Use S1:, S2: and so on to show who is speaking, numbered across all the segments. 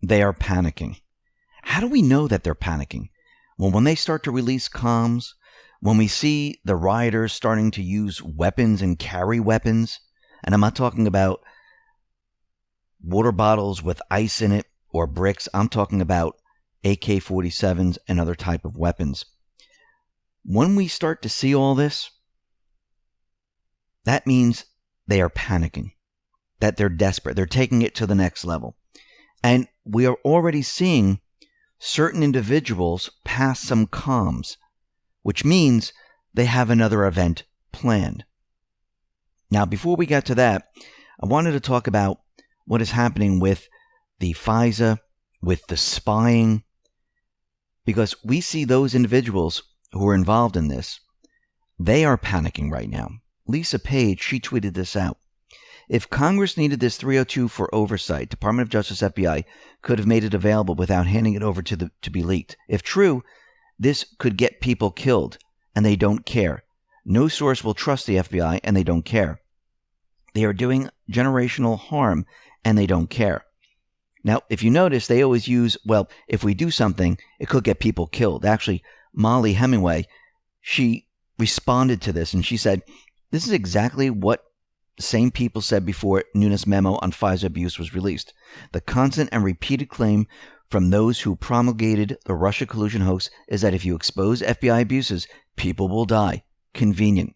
S1: they are panicking. How do we know that they're panicking? Well, when they start to release comms, when we see the rioters starting to use weapons and carry weapons, and I'm not talking about water bottles with ice in it or bricks, I'm talking about AK-47s and other type of weapons. When we start to see all this, that means they are panicking, that they're desperate, they're taking it to the next level. And we are already seeing certain individuals pass some comms, which means they have another event planned. Now, before we get to that, I wanted to talk about what is happening with the FISA, with the spying, because we see those individuals who are involved in this, they are panicking right now. Lisa Page, she tweeted this out. If Congress needed this 302 for oversight, Department of Justice, FBI, could have made it available without handing it over to be leaked. If true, this could get people killed, and they don't care. No source will trust the FBI, and they don't care. They are doing generational harm, and they don't care. Now, if you notice, they always use, well, if we do something, it could get people killed. Actually, Molly Hemingway, she responded to this, and she said, this is exactly what the same people said before Nunes' memo on FISA abuse was released. The constant and repeated claim from those who promulgated the Russia collusion hoax is that if you expose FBI abuses, people will die. Convenient.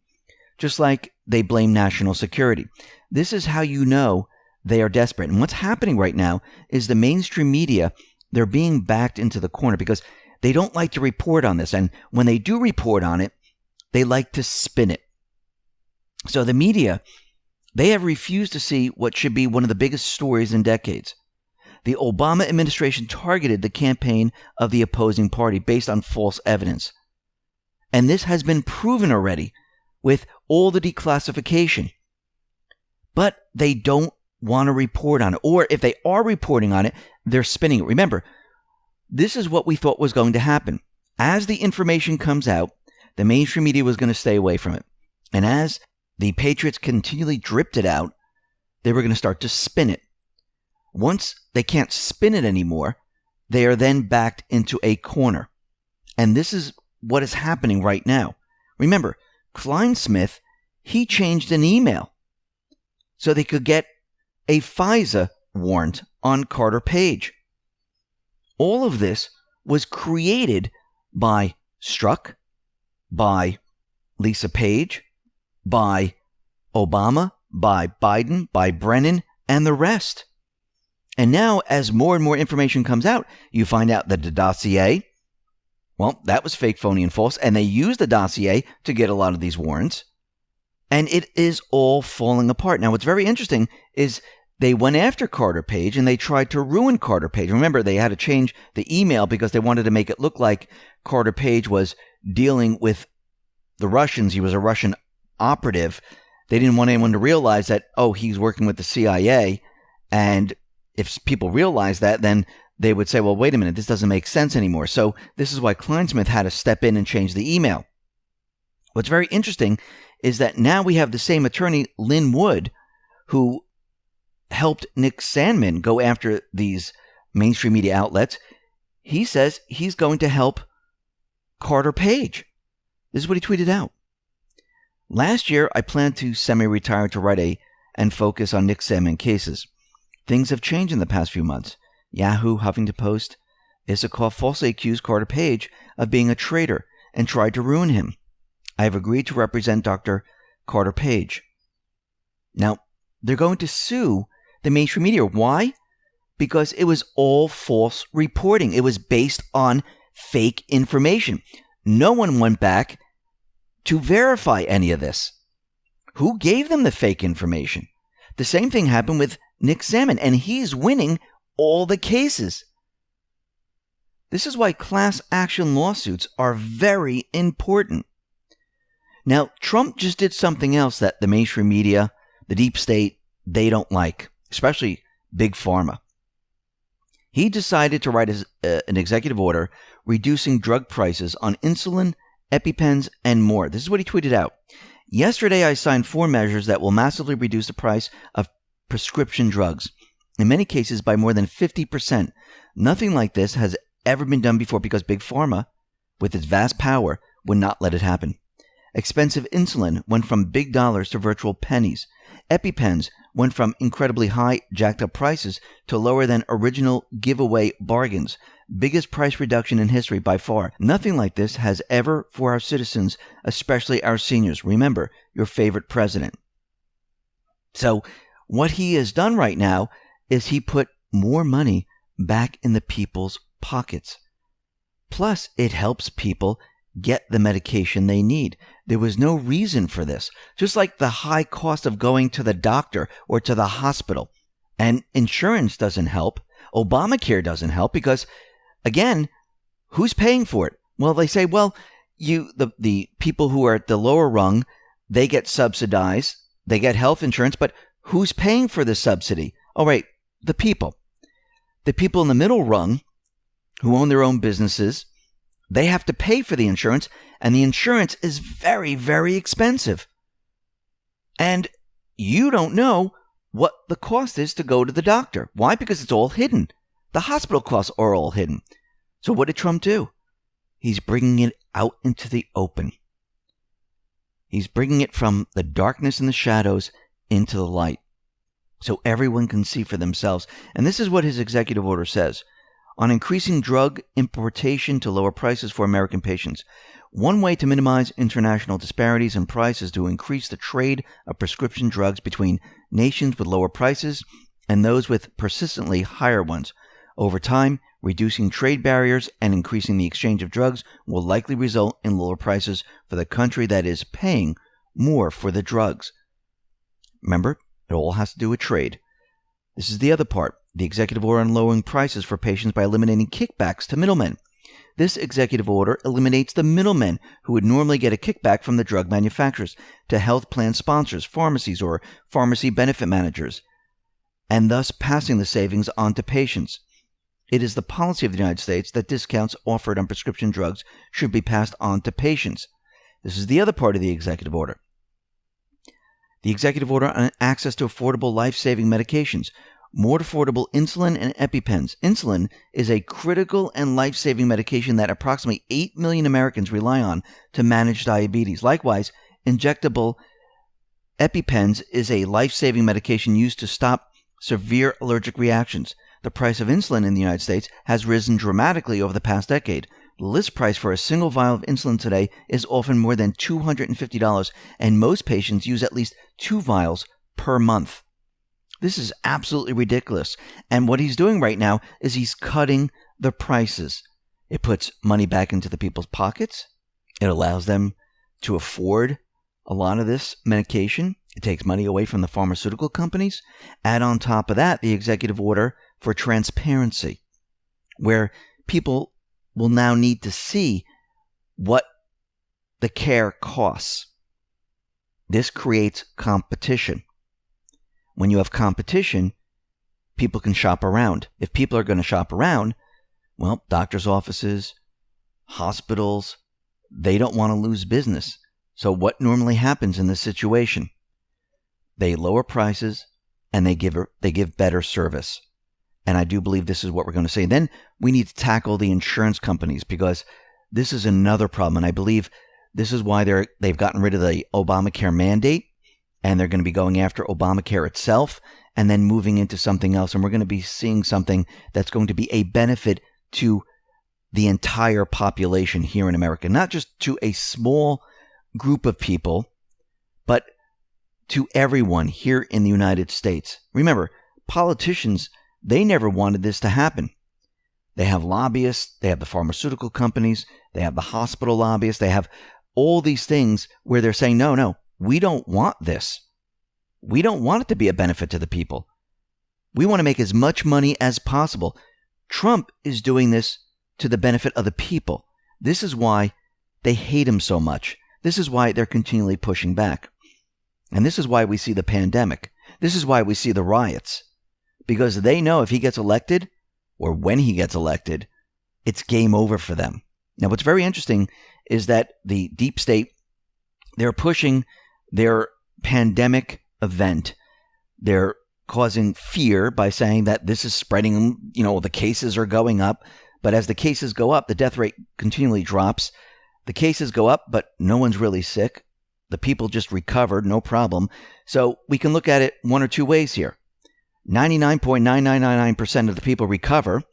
S1: Just like they blame national security. This is how you know they are desperate. And what's happening right now is the mainstream media, they're being backed into the corner because they don't like to report on this. And when they do report on it, they like to spin it. So the media, they have refused to see what should be one of the biggest stories in decades. The Obama administration targeted the campaign of the opposing party based on false evidence. And this has been proven already with all the declassification. But they don't want to report on it. Or if they are reporting on it, they're spinning it. Remember, this is what we thought was going to happen. As the information comes out, the mainstream media was going to stay away from it. And as the Patriots continually dripped it out, they were going to start to spin it. Once they can't spin it anymore, they are then backed into a corner. And this is what is happening right now. Remember, Kleinsmith, he changed an email so they could get a FISA warrant on Carter Page. All of this was created by Strzok, by Lisa Page, by Obama, by Biden, by Brennan, and the rest. And now, as more and more information comes out, you find out that the dossier, well, that was fake, phony, and false, and they used the dossier to get a lot of these warrants, and it is all falling apart. Now, what's very interesting is they went after Carter Page, and they tried to ruin Carter Page. Remember, they had to change the email because they wanted to make it look like Carter Page was dealing with the Russians. He was a Russian operative. They didn't want anyone to realize that, oh, he's working with the CIA. And if people realize that, then they would say, well, wait a minute, this doesn't make sense anymore. So this is why Kleinsmith had to step in and change the email. What's very interesting is that now we have the same attorney, Lynn Wood, who helped Nick Sandmann go after these mainstream media outlets. He says he's going to help Carter Page. This is what he tweeted out. Last year, I planned to semi-retire to write and focus on Nick Sandmann cases. Things have changed in the past few months. Yahoo, Huffington Post, Issacoff falsely accused Carter Page of being a traitor and tried to ruin him. I have agreed to represent Dr. Carter Page. Now, they're going to sue the mainstream media. Why? Because it was all false reporting. It was based on fake information. No one went back to verify any of this. Who gave them the fake information? The same thing happened with Nick Sandmann, and he's winning all the cases. This is why class action lawsuits are very important. Now, Trump just did something else that the mainstream media, the deep state, they don't like, especially Big Pharma. He decided to write an executive order reducing drug prices on insulin, EpiPens, and more. This is what he tweeted out. Yesterday, I signed 4 measures that will massively reduce the price of prescription drugs. in many cases by more than 50%. Nothing like this has ever been done before because Big Pharma, with its vast power, would not let it happen. Expensive insulin went from big dollars to virtual pennies. EpiPens went from incredibly high, jacked up prices to lower than original giveaway bargains. Biggest price reduction in history by far. Nothing like this has ever for our citizens, especially our seniors. Remember, your favorite president. So what he has done right now is he put more money back in the people's pockets. Plus, it helps people get the medication they need. There was no reason for this. Just like the high cost of going to the doctor or to the hospital. And insurance doesn't help. Obamacare doesn't help because, again, who's paying for it? Well, they say, well, the people who are at the lower rung, they get subsidized. They get health insurance, but who's paying for the subsidy? Oh, right, the people. The people in the middle rung who own their own businesses, they have to pay for the insurance, and the insurance is very, very expensive. And you don't know what the cost is to go to the doctor. Why? Because it's all hidden. The hospital costs are all hidden. So what did Trump do? He's bringing it out into the open. He's bringing it from the darkness and the shadows into the light so everyone can see for themselves. And this is what his executive order says. On increasing drug importation to lower prices for American patients. One way to minimize international disparities in price is to increase the trade of prescription drugs between nations with lower prices and those with persistently higher ones. Over time, reducing trade barriers and increasing the exchange of drugs will likely result in lower prices for the country that is paying more for the drugs. Remember, it all has to do with trade. This is the other part. The executive order on lowering prices for patients by eliminating kickbacks to middlemen. This executive order eliminates the middlemen who would normally get a kickback from the drug manufacturers to health plan sponsors, pharmacies, or pharmacy benefit managers, and thus passing the savings on to patients. It is the policy of the United States that discounts offered on prescription drugs should be passed on to patients. This is the other part of the executive order. The executive order on access to affordable life-saving medications. More affordable insulin and EpiPens. Insulin is a critical and life-saving medication that approximately 8 million Americans rely on to manage diabetes. Likewise, injectable EpiPens is a life-saving medication used to stop severe allergic reactions. The price of insulin in the United States has risen dramatically over the past decade. The list price for a single vial of insulin today is often more than $250, and most patients use at least 2 vials per month. This is absolutely ridiculous. And what he's doing right now is he's cutting the prices. It puts money back into the people's pockets. It allows them to afford a lot of this medication. It takes money away from the pharmaceutical companies. Add on top of that the executive order for transparency, where people will now need to see what the care costs. This creates competition. When you have competition, people can shop around. If people are going to shop around, well, doctors' offices, hospitals, they don't want to lose business. So what normally happens in this situation? They lower prices and they give better service. And I do believe this is what we're going to see. And then we need to tackle the insurance companies because this is another problem. And I believe this is why they've gotten rid of the Obamacare mandate. And they're going to be going after Obamacare itself and then moving into something else. And we're going to be seeing something that's going to be a benefit to the entire population here in America. Not just to a small group of people, but to everyone here in the United States. Remember, politicians, they never wanted this to happen. They have lobbyists. They have the pharmaceutical companies. They have the hospital lobbyists. They have all these things where they're saying, no. We don't want this. We don't want it to be a benefit to the people. We want to make as much money as possible. Trump is doing this to the benefit of the people. This is why they hate him so much. This is why they're continually pushing back. And this is why we see the pandemic. This is why we see the riots. Because they know if he gets elected, or when he gets elected, it's game over for them. Now, what's very interesting is that the deep state, they're pushing their pandemic event, their causing fear by saying that this is spreading, the cases are going up. But as the cases go up, the death rate continually drops. The cases go up, but no one's really sick. The people just recovered, no problem. So we can look at it one or two ways here. 99.9999% of the people recover,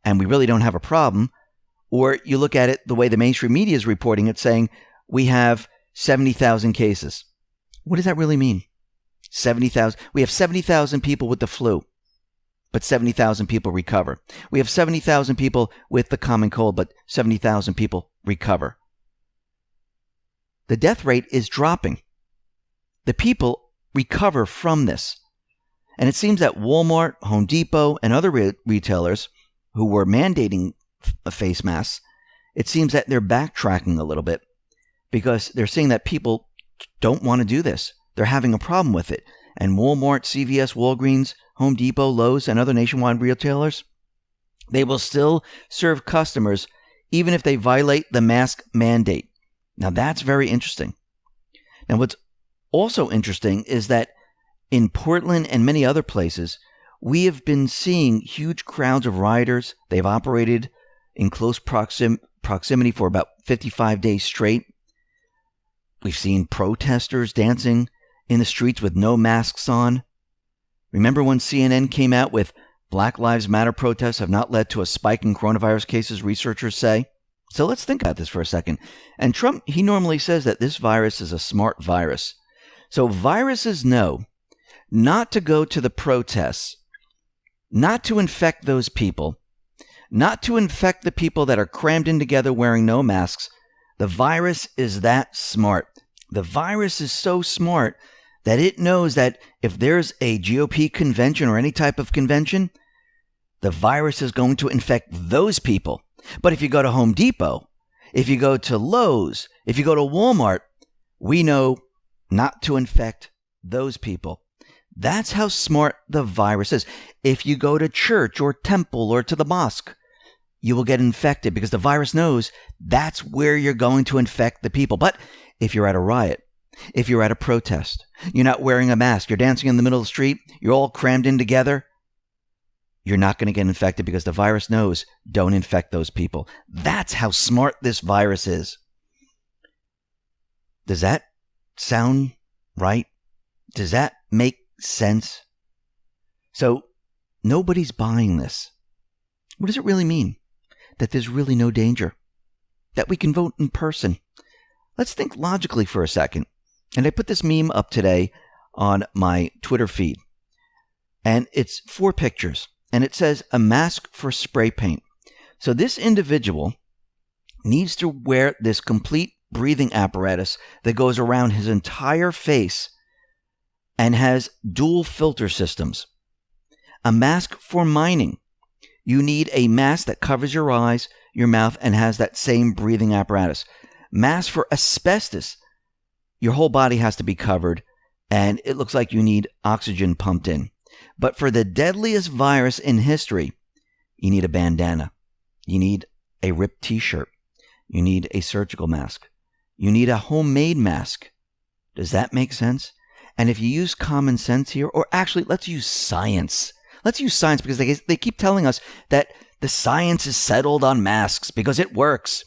S1: and we really don't have a problem. Or you look at it the way the mainstream media is reporting it, saying we have 70,000 cases. What does that really mean? 70,000. We have 70,000 people with the flu, but 70,000 people recover. We have 70,000 people with the common cold, but 70,000 people recover. The death rate is dropping. The people recover from this. And it seems that Walmart, Home Depot, and other retailers who were mandating face masks, it seems that they're backtracking a little bit because they're seeing that people don't want to do this. They're having a problem with it. And Walmart, CVS, Walgreens, Home Depot, Lowe's, and other nationwide retailers, they will still serve customers even if they violate the mask mandate. Now, that's very interesting. Now, what's also interesting is that in Portland and many other places, we have been seeing huge crowds of rioters. They've operated in close proximity for about 55 days straight. We've seen protesters dancing in the streets with no masks on. Remember when CNN came out with Black Lives Matter protests have not led to a spike in coronavirus cases, researchers say? So let's think about this for a second. And Trump, he normally says that this virus is a smart virus. So viruses know not to go to the protests, not to infect those people, not to infect the people that are crammed in together wearing no masks. The virus is that smart. The virus is so smart that it knows that if there's a GOP convention or any type of convention, the virus is going to infect those people. But if you go to Home Depot, if you go to Lowe's, if you go to Walmart, we know not to infect those people. That's how smart the virus is. If you go to church or temple or to the mosque, you will get infected because the virus knows that's where you're going to infect the people. But if you're at a riot, if you're at a protest, you're not wearing a mask, you're dancing in the middle of the street, you're all crammed in together, you're not going to get infected because the virus knows don't infect those people. That's how smart this virus is. Does that sound right? Does that make sense? So nobody's buying this. What does it really mean? That there's really no danger? That we can vote in person? Let's think logically for a second. And I put this meme up today on my Twitter feed. And it's 4 pictures. And it says a mask for spray paint. So this individual needs to wear this complete breathing apparatus that goes around his entire face and has dual filter systems. A mask for mining. You need a mask that covers your eyes, your mouth, and has that same breathing apparatus. Mask for asbestos. Your whole body has to be covered, and it looks like you need oxygen pumped in. But for the deadliest virus in history, you need a bandana. You need a ripped t-shirt. You need a surgical mask. You need a homemade mask. Does that make sense? And if you use common sense here, or actually, let's use science. Let's use science because they keep telling us that the science is settled on masks because it works.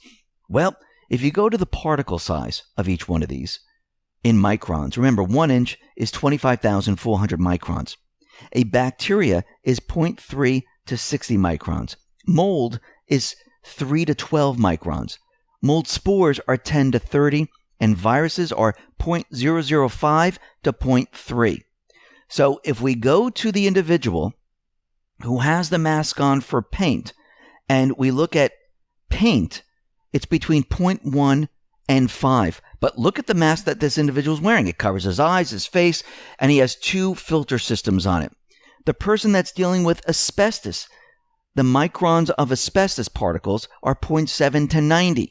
S1: Well, if you go to the particle size of each one of these in microns, remember 1 inch is 25,400 microns. A bacteria is 0.3 to 60 microns. Mold is 3 to 12 microns. Mold spores are 10 to 30, and viruses are 0.005 to 0.3. So if we go to the individual who has the mask on for paint, and we look at paint, it's between 0.1 and 5. But look at the mask that this individual is wearing. It covers his eyes, his face, and he has 2 filter systems on it. The person that's dealing with asbestos, the microns of asbestos particles are 0.7 to 90.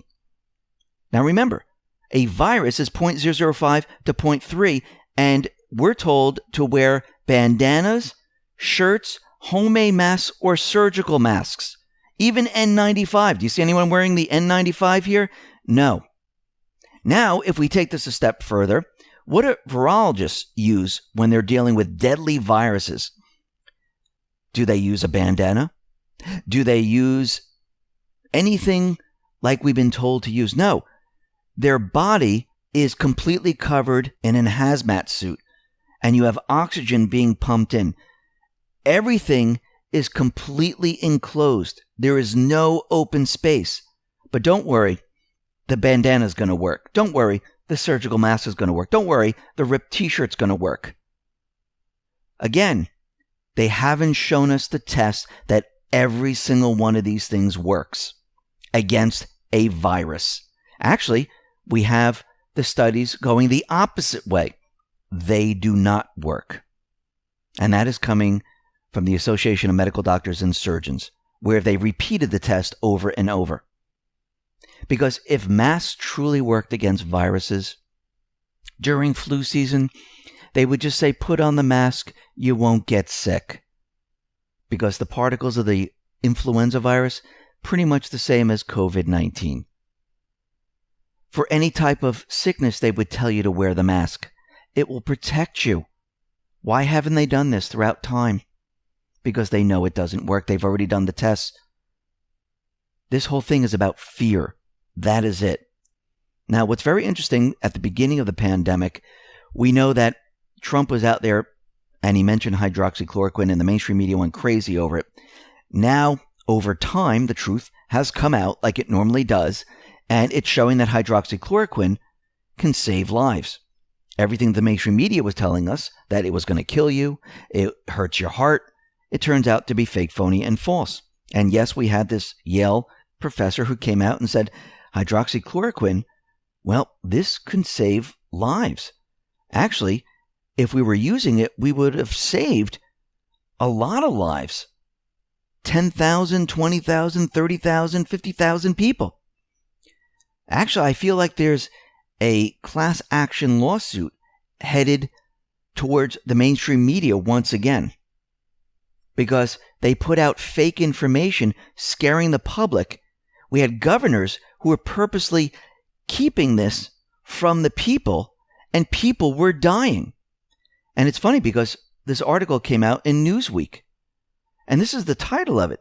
S1: Now remember, a virus is 0.005 to 0.3, and we're told to wear bandanas, shirts, homemade masks, or surgical masks. Even N95. Do you see anyone wearing the N95 here? No. Now, if we take this a step further, what do virologists use when they're dealing with deadly viruses? Do they use a bandana? Do they use anything like we've been told to use? No. Their body is completely covered in a hazmat suit, and you have oxygen being pumped in. Everything is completely enclosed. There is no open space. But don't worry, the bandana is going to work. Don't worry, the surgical mask is going to work. Don't worry, the ripped t-shirt's going to work. Again, they haven't shown us the test that every single one of these things works against a virus. Actually, we have the studies going the opposite way. They do not work. And that is coming from the Association of Medical Doctors and Surgeons, where they repeated the test over and over. Because if masks truly worked against viruses, during flu season, they would just say, put on the mask, you won't get sick. Because the particles of the influenza virus, pretty much the same as COVID-19. For any type of sickness, they would tell you to wear the mask. It will protect you. Why haven't they done this throughout time? Because they know it doesn't work. They've already done the tests. This whole thing is about fear. That is it. Now, what's very interesting, at the beginning of the pandemic, we know that Trump was out there and he mentioned hydroxychloroquine and the mainstream media went crazy over it. Now, over time, the truth has come out like it normally does, and it's showing that hydroxychloroquine can save lives. Everything the mainstream media was telling us, that it was going to kill you, it hurts your heart, it turns out to be fake, phony, and false. And yes, we had this Yale professor who came out and said, hydroxychloroquine, well, this can save lives. Actually, if we were using it, we would have saved a lot of lives. 10,000, 20,000, 30,000, 50,000 people. Actually, I feel like there's a class action lawsuit headed towards the mainstream media once again. Because they put out fake information scaring the public. We had governors who were purposely keeping this from the people, and people were dying. And it's funny because this article came out in Newsweek. And this is the title of it.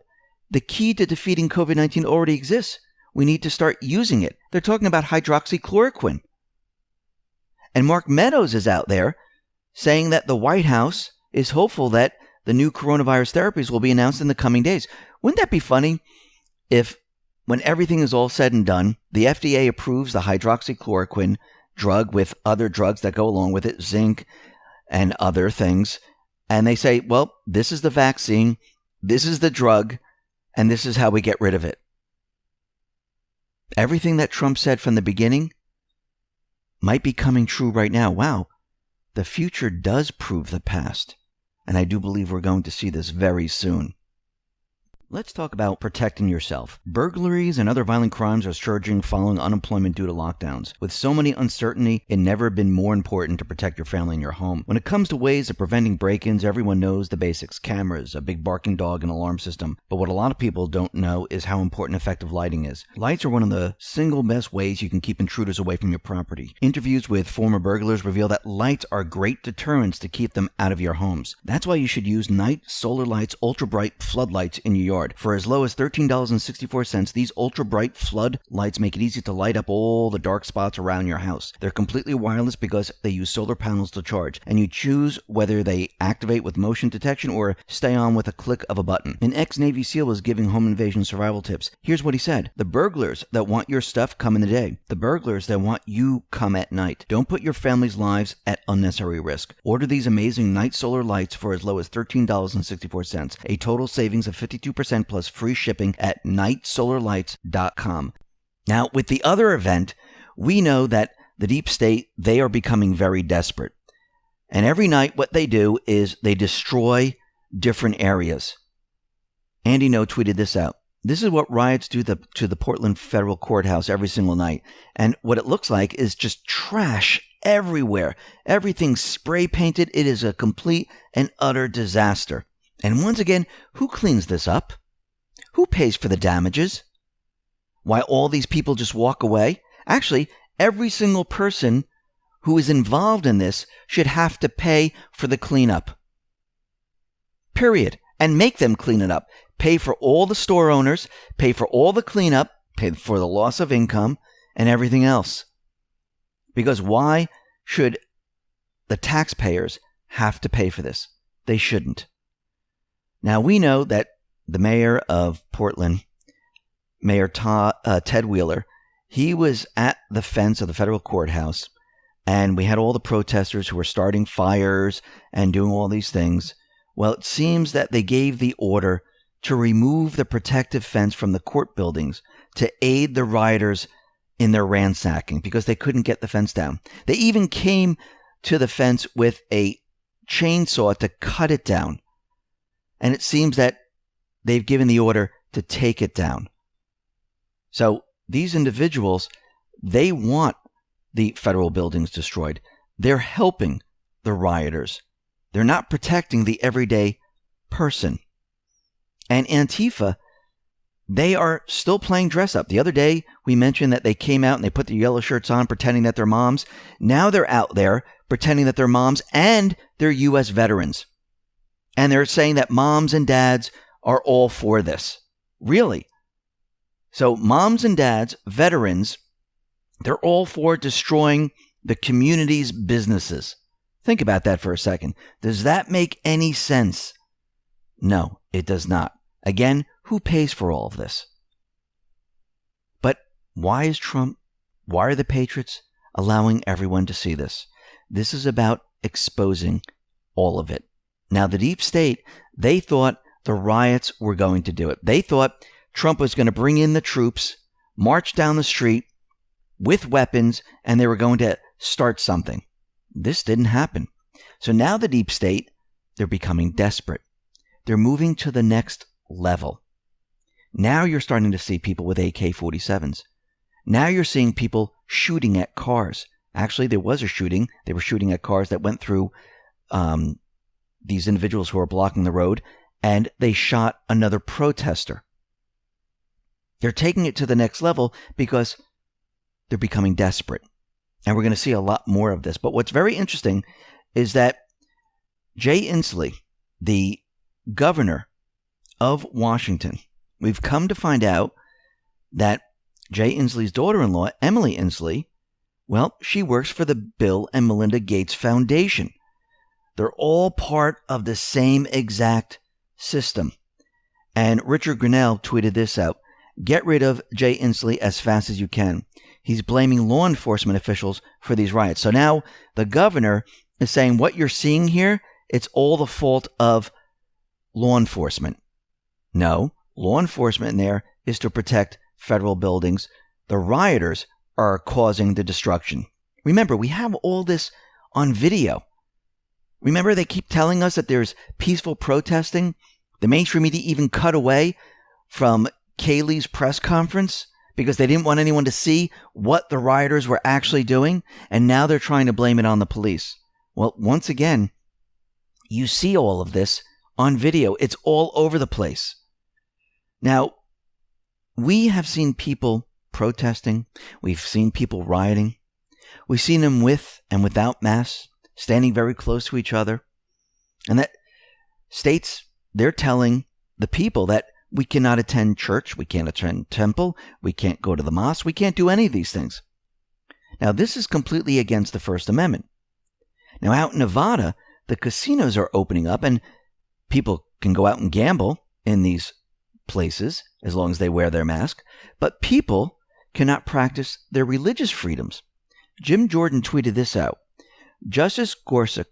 S1: The key to defeating COVID-19 already exists. We need to start using it. They're talking about hydroxychloroquine. And Mark Meadows is out there saying that the White House is hopeful that the new coronavirus therapies will be announced in the coming days. Wouldn't that be funny if, when everything is all said and done, the FDA approves the hydroxychloroquine drug with other drugs that go along with it, zinc and other things, and they say, well, this is the vaccine, this is the drug, and this is how we get rid of it. Everything that Trump said from the beginning might be coming true right now. Wow, the future does prove the past. And I do believe we're going to see this very soon. Let's talk about protecting yourself. Burglaries and other violent crimes are surging following unemployment due to lockdowns. With so many uncertainty, it never been more important to protect your family and your home. When it comes to ways of preventing break-ins, everyone knows the basics. Cameras, a big barking dog, and alarm system. But what a lot of people don't know is how important effective lighting is. Lights are one of the single best ways you can keep intruders away from your property. Interviews with former burglars reveal that lights are great deterrents to keep them out of your homes. That's why you should use Night Solar Lights Ultra Bright floodlights in your yard. For as low as $13.64, these ultra bright flood lights make it easy to light up all the dark spots around your house. They're completely wireless because they use solar panels to charge, and you choose whether they activate with motion detection or stay on with a click of a button. An ex-Navy SEAL was giving home invasion survival tips. Here's what he said. The burglars that want your stuff come in the day. The burglars that want you come at night. Don't put your family's lives at unnecessary risk. Order these amazing Night Solar Lights for as low as $13.64. A total savings of 52% plus free shipping at nightsolarlights.com. Now, with the other event, we know that the deep state, they are becoming very desperate. And every night what they do is they destroy different areas. Andy No tweeted this out. This is what riots do to the Portland federal courthouse every single night. And what it looks like is just trash everywhere. Everything's spray painted. It is a complete and utter disaster. And once again, who cleans this up? Who pays for the damages? Why all these people just walk away? Actually, every single person who is involved in this should have to pay for the cleanup. Period. and make them clean it up. Pay for all the store owners, pay for all the cleanup, pay for the loss of income and everything else. Because why should the taxpayers have to pay for this? They shouldn't. Now, we know that the mayor of Portland, Mayor Ted Wheeler, he was at the fence of the federal courthouse, and we had all the protesters who were starting fires and doing all these things. Well, it seems that they gave the order to remove the protective fence from the court buildings to aid the rioters in their ransacking because they couldn't get the fence down. They even came to the fence with a chainsaw to cut it down. And it seems that they've given the order to take it down. So these individuals, they want the federal buildings destroyed. They're helping the rioters. They're not protecting the everyday person. And Antifa, they are still playing dress up. The other day, we mentioned that they came out and they put their yellow shirts on pretending that they're moms. Now they're out there pretending that they're moms and they're U.S. veterans. And they're saying that moms and dads are all for this. Really? So moms and dads, veterans, they're all for destroying the community's businesses. Think about that for a second. Does that make any sense? No, it does not. Again, who pays for all of this? But why is Trump, why are the patriots allowing everyone to see this? This is about exposing all of it. Now, the deep state, they thought the riots were going to do it. They thought Trump was going to bring in the troops, march down the street with weapons, and they were going to start something. This didn't happen. So now the deep state, they're becoming desperate. They're moving to the next level. Now you're starting to see people with AK-47s. Now you're seeing people shooting at cars. Actually, there was a shooting. They were shooting at cars that went through these individuals who were blocking the road, and they shot another protester. They're taking it to the next level because they're becoming desperate. And we're going to see a lot more of this. But what's very interesting is that Jay Inslee, the governor of Washington, we've come to find out that Jay Inslee's daughter-in-law, Emily Inslee, well, she works for the Bill and Melinda Gates Foundation. They're all part of the same exact system. And Richard Grinnell tweeted this out. Get rid of Jay Inslee as fast as you can. He's blaming law enforcement officials for these riots. So now the governor is saying what you're seeing here, it's all the fault of law enforcement. No, law enforcement in there is to protect federal buildings. The rioters are causing the destruction. Remember, we have all this on video. Remember, they keep telling us that there's peaceful protesting. The mainstream media even cut away from Kayleigh's press conference because they didn't want anyone to see what the rioters were actually doing. And now they're trying to blame it on the police. Well, once again, you see all of this on video. It's all over the place. Now, we have seen people protesting. We've seen people rioting. We've seen them with and without masks, standing very close to each other. And that states, they're telling the people that we cannot attend church, we can't attend temple, we can't go to the mosque, we can't do any of these things. Now, this is completely against the First Amendment. Now, out in Nevada, the casinos are opening up and people can go out and gamble in these places as long as they wear their mask, but people cannot practice their religious freedoms. Jim Jordan tweeted this out. Justice Gorsuch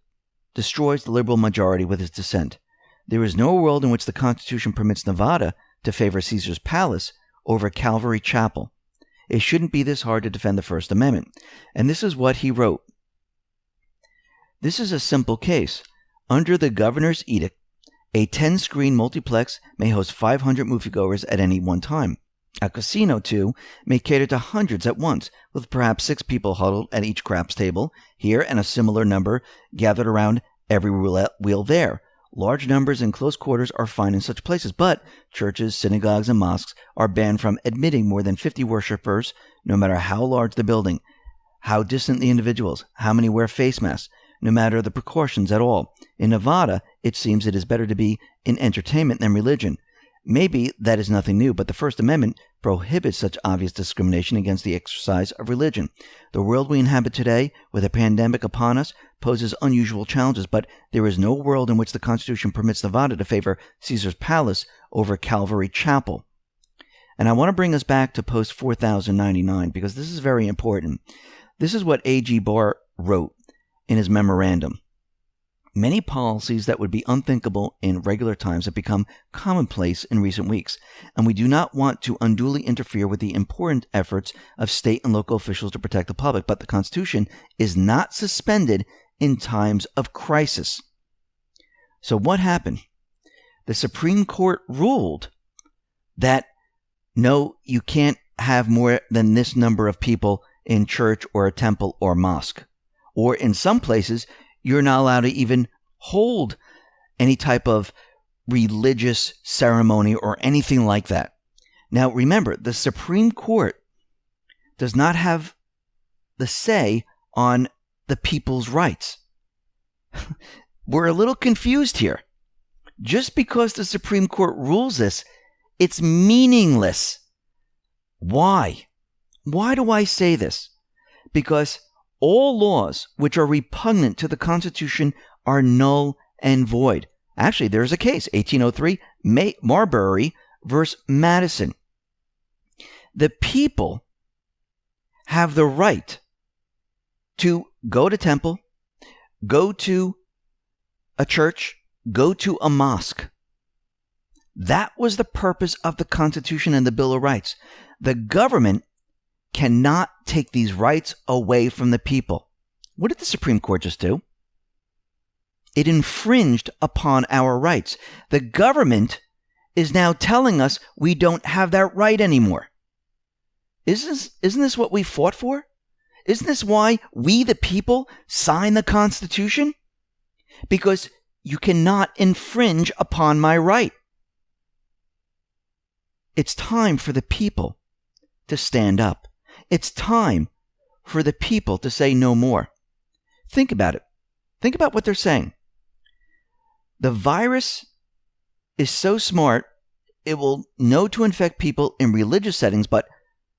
S1: destroys the liberal majority with his dissent. There is no world in which the Constitution permits Nevada to favor Caesar's Palace over Calvary Chapel. It shouldn't be this hard to defend the First Amendment. And this is what he wrote. This is a simple case. Under the governor's edict, a 10-screen multiplex may host 500 moviegoers at any one time. A casino, too, may cater to hundreds at once, with perhaps 6 people huddled at each craps table here and a similar number gathered around every roulette wheel there. Large numbers in close quarters are fine in such places, but churches, synagogues, and mosques are banned from admitting more than 50 worshippers, no matter how large the building, how distant the individuals, how many wear face masks. no matter the precautions at all. In Nevada, it seems it is better to be in entertainment than religion. Maybe that is nothing new, but the First Amendment prohibits such obvious discrimination against the exercise of religion. The world we inhabit today, with a pandemic upon us, poses unusual challenges, but there is no world in which the Constitution permits Nevada to favor Caesar's Palace over Calvary Chapel. And I want to bring us back to post 4099 because this is very important. This is what A.G. Barr wrote in his memorandum. Many policies that would be unthinkable in regular times have become commonplace in recent weeks, and we do not want to unduly interfere with the important efforts of state and local officials to protect the public, but the Constitution is not suspended in times of crisis. So what happened? The Supreme Court ruled that no, you can't have more than this number of people in church or a temple or mosque. Or in some places, you're not allowed to even hold any type of religious ceremony or anything like that. Now, remember, the Supreme Court does not have the say on the people's rights. We're a little confused here. Just because the Supreme Court rules this, it's meaningless. Why? Why do I say this? Because all laws which are repugnant to the Constitution are null and void. Actually, there's a case, 1803, Marbury versus Madison. The people have the right to go to temple, go to a church, go to a mosque. That was the purpose of the Constitution and the Bill of Rights. The government cannot take these rights away from the people. What did the Supreme Court just do? It infringed upon our rights. The government is now telling us we don't have that right anymore. Isn't this what we fought for? Isn't this why we, the people, signed the Constitution? Because you cannot infringe upon my right. It's time for the people to stand up. It's time for the people to say no more. Think about it. Think about what they're saying. The virus is so smart, it will know to infect people in religious settings, but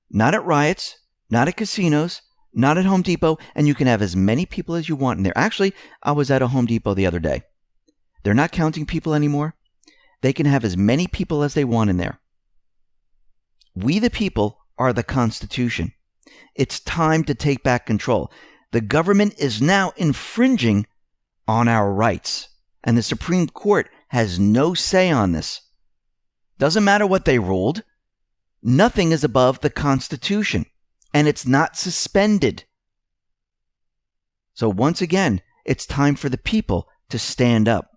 S1: not at riots, not at casinos, not at Home Depot, and you can have as many people as you want in there. Actually, I was at a Home Depot the other day. They're not counting people anymore. They can have as many people as they want in there. We, the people, are the Constitution. It's time to take back control. The government is now infringing on our rights, and the Supreme Court has no say on this. Doesn't matter what they ruled. Nothing is above the Constitution, and it's not suspended. So once again, it's time for the people to stand up.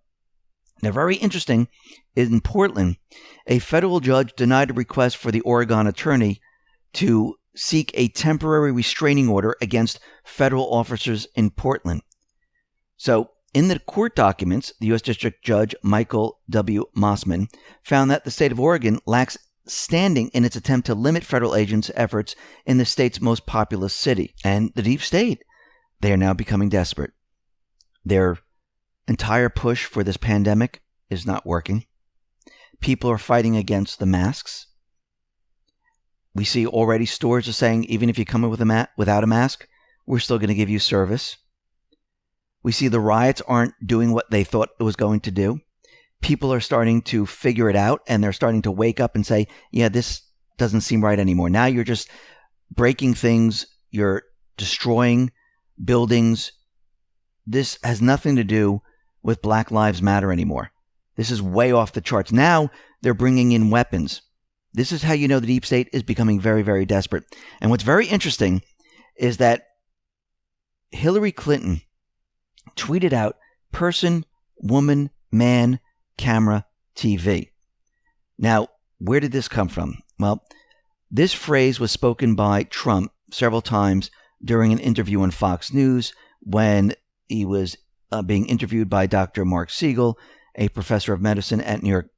S1: Now, very interesting, in Portland, a federal judge denied a request for the Oregon attorney to seek a temporary restraining order against federal officers in Portland. So, in the court documents, the U.S. District Judge Michael W. Mossman found that the state of Oregon lacks standing in its attempt to limit federal agents' efforts in the state's most populous city. And the deep state, they are now becoming desperate. Their entire push for this pandemic is not working. People are fighting against the masks. We see already stores are saying, even if you come in without a mask, we're still going to give you service. We see the riots aren't doing what they thought it was going to do. People are starting to figure it out, and they're starting to wake up and say, yeah, this doesn't seem right anymore. Now you're just breaking things. You're destroying buildings. This has nothing to do with Black Lives Matter anymore. This is way off the charts. Now they're bringing in weapons. This is how you know the deep state is becoming very, very desperate. And what's very interesting is that Hillary Clinton tweeted out person, woman, man, camera, TV. Now, where did this come from? Well, this phrase was spoken by Trump several times during an interview on Fox News when he was being interviewed by Dr. Mark Siegel, a professor of medicine at New York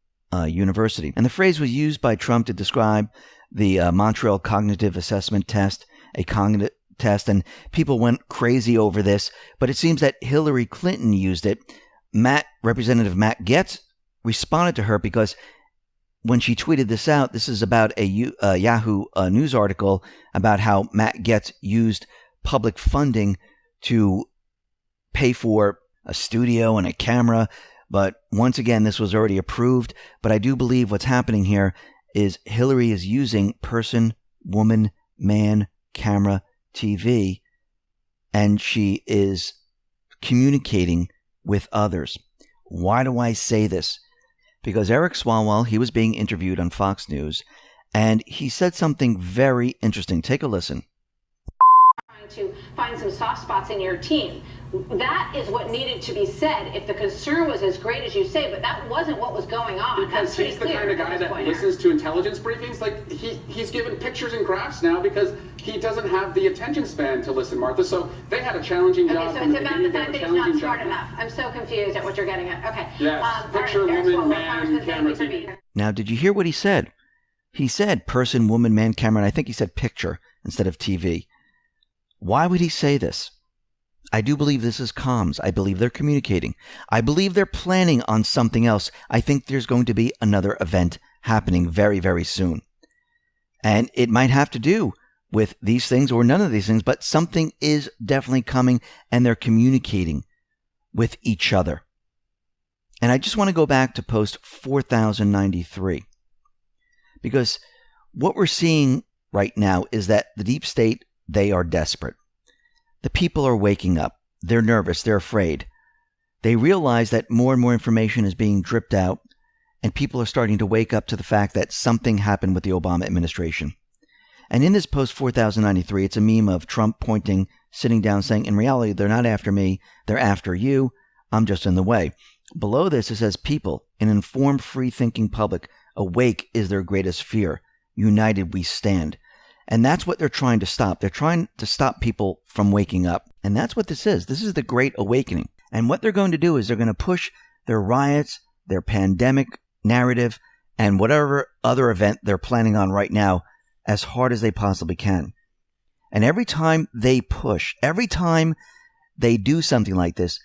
S1: University. And the phrase was used by Trump to describe the Montreal Cognitive Assessment Test, a test, and people went crazy over this, but it seems that Hillary Clinton used it. Representative Matt Gaetz responded to her because when she tweeted this out, this is about a Yahoo News article about how Matt Gaetz used public funding to pay for a studio and a camera. But once again, this was already approved. But I do believe what's happening here is Hillary is using person, woman, man, camera, TV, and she is communicating with others. Why do I say this? Because Eric Swalwell, he was being interviewed on Fox News, and he said something very interesting. Take a listen.
S2: Trying to find some soft spots in your team. That is what needed to be said if the concern was as great as you say, but that wasn't what was going on.
S3: Because he's the kind of guy that listens to intelligence briefings. Like, he's given pictures and graphs now because he doesn't have the attention span to listen, Martha. So they had a challenging job.
S2: Okay, so it's about the fact that he's not smart enough. I'm so confused at what you're getting at. Okay.
S3: Yes, picture, woman, man, camera, TV.
S1: Now, did you hear what he said? He said person, woman, man, camera, and I think he said picture instead of TV. Why would he say this? I do believe this is comms. I believe they're communicating. I believe they're planning on something else. I think there's going to be another event happening very, very soon. And it might have to do with these things or none of these things, but something is definitely coming, and they're communicating with each other. And I just want to go back to post 4093, because what we're seeing right now is that the deep state, they are desperate. The people are waking up. They're nervous. They're afraid. They realize that more and more information is being dripped out, and people are starting to wake up to the fact that something happened with the Obama administration. And in this post 4093, it's a meme of Trump pointing, sitting down, saying, in reality, they're not after me. They're after you. I'm just in the way. Below this, it says, people, an informed, free-thinking public, awake is their greatest fear. United we stand. And that's what they're trying to stop. They're trying to stop people from waking up. And that's what this is. This is the Great Awakening. And what they're going to do is they're going to push their riots, their pandemic narrative, and whatever other event they're planning on right now as hard as they possibly can. And every time they push, every time they do something like this,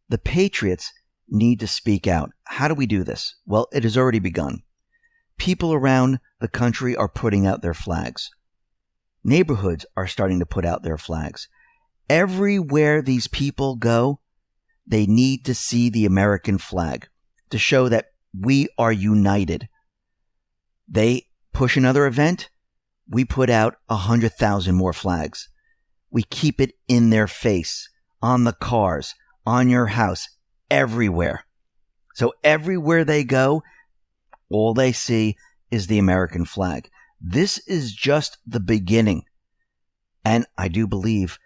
S1: the patriots need to speak out. How do we do this? Well, it has already begun. People around the country are putting out their flags. Neighborhoods are starting to put out their flags. Everywhere these people go, they need to see the American flag to show that we are united. They push another event, we put out 100,000 more flags. We keep it in their face, on the cars, on your house, everywhere. So everywhere they go, all they see is the American flag. This is just the beginning. And I do believe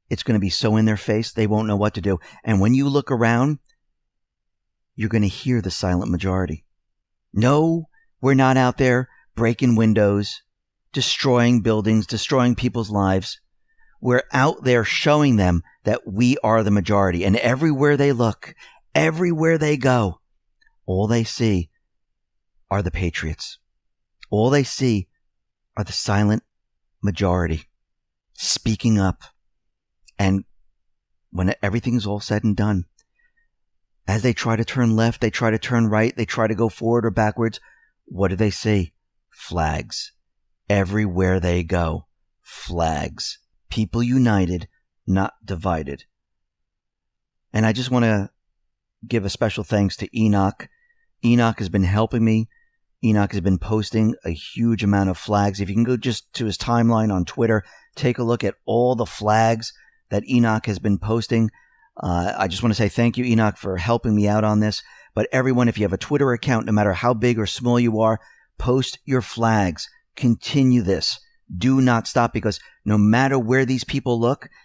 S1: it's going to be so in their face, they won't know what to do. And when you look around, you're going to hear the silent majority. No, we're not out there breaking windows, destroying buildings, destroying people's lives. We're out there showing them that we are the majority. And everywhere they look, everywhere they go, all they see are the patriots. All they see are the silent majority speaking up. And when everything's all said and done, as they try to turn left, they try to turn right, they try to go forward or backwards, what do they see? Flags. Everywhere they go, flags. People united, not divided. And I just want to give a special thanks to Enoch. Enoch has been helping me. Enoch has been posting a huge amount of flags. If you can go just to his timeline on Twitter, take a look at all the flags that Enoch has been posting. I just want to say thank you, Enoch, for helping me out on this. But everyone, if you have a Twitter account, no matter how big or small you are, post your flags. Continue this. Do not stop, because no matter where these people look,